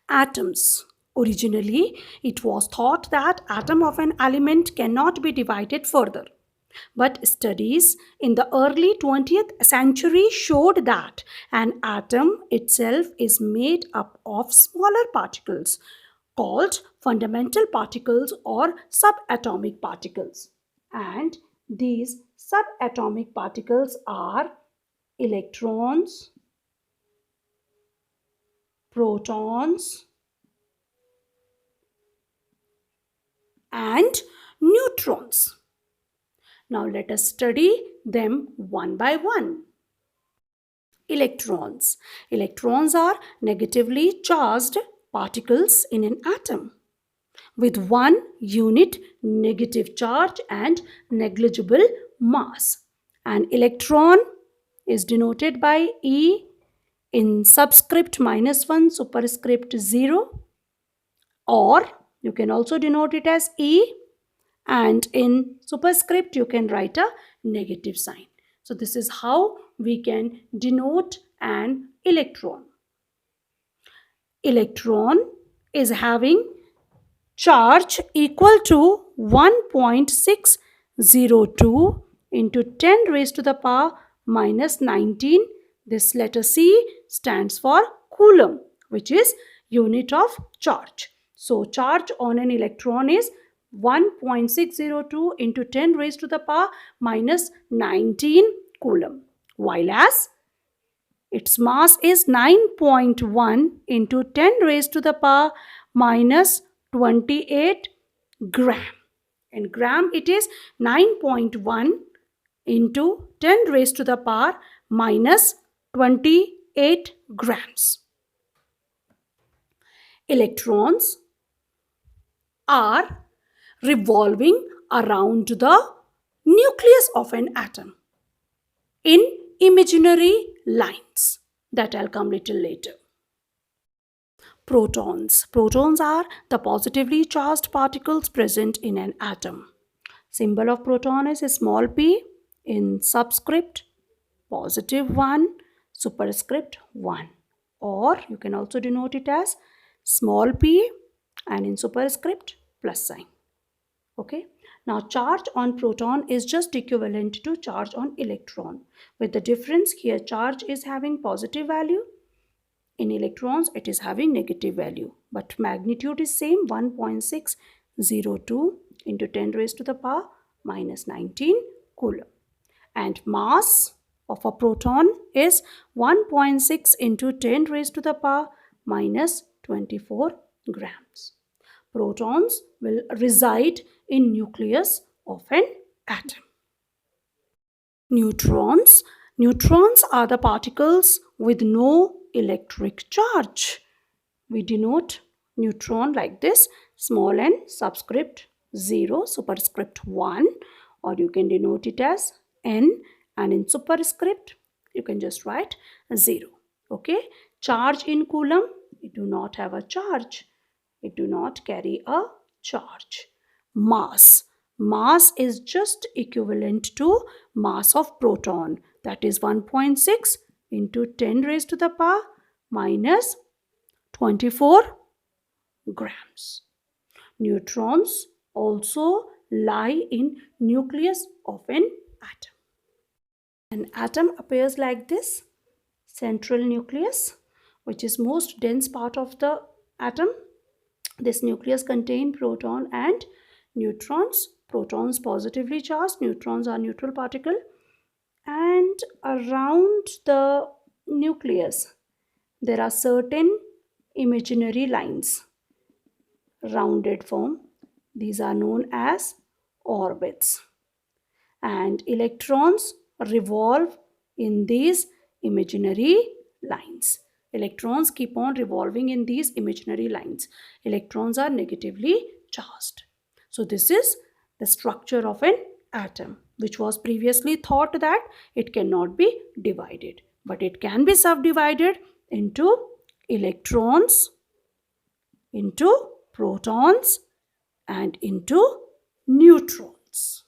Atoms. Originally, it was thought that atom of an element cannot be divided further. But studies in the early 20th century showed that an atom itself is made up of smaller particles called fundamental particles or subatomic particles. And these subatomic particles are electrons, protons, and neutrons. Now let us study them one by one. Electrons. Electrons are negatively charged particles in an atom with one unit negative charge and negligible mass. An electron is denoted by E in subscript -1 superscript 0, or you can also denote it as E, and in superscript you can write a negative sign. So this is how we can denote an electron. Electron is having charge equal to 1.602 into 10 raised to the power minus 19. This letter C stands for coulomb, which is unit of charge. So charge on an electron is 1.602 into 10 raised to the power minus 19 coulomb, while as its mass is 9.1 into 10 raised to the power minus 28 gram. In gram it is 9.1 into 10 raised to the power minus 28 grams. Electrons are revolving around the nucleus of an atom in imaginary lines that I'll come little later. Protons. Protons are the positively charged particles present in an atom. Symbol of proton is a small p in subscript +1 superscript 1, or you can also denote it as small p and in superscript plus sign. Okay. Now charge on proton is just equivalent to charge on electron, with the difference here charge is having positive value. In electrons it is having negative value, but magnitude is same, 1.602 into 10 raised to the power minus 19 coulomb. And mass of a proton is 1.6 into 10 raised to the power minus 24 grams. Protons will reside in nucleus of an atom. Neutrons. Neutrons are the particles with no electric charge. We denote neutron like this, small n subscript 0 superscript 1, or you can denote it as n, and in superscript you can just write 0. Okay. Charge in coulomb, it do not have a charge. It do not carry a charge. Mass. Mass is just equivalent to mass of proton, that is 1.6 into 10 raised to the power minus 24 grams. Neutrons also lie in nucleus of an atom. An atom appears like this, central nucleus, which is most dense part of the atom. This nucleus contains proton and neutrons. Protons positively charged, neutrons are neutral particle. And around the nucleus there are certain imaginary lines, rounded form. These are known as orbits. And electrons revolve in these imaginary lines. Electrons keep on revolving in these imaginary lines. Electrons are negatively charged. So this is the structure of an atom, which was previously thought that it cannot be divided, but it can be subdivided into electrons, into protons, and into neutrons.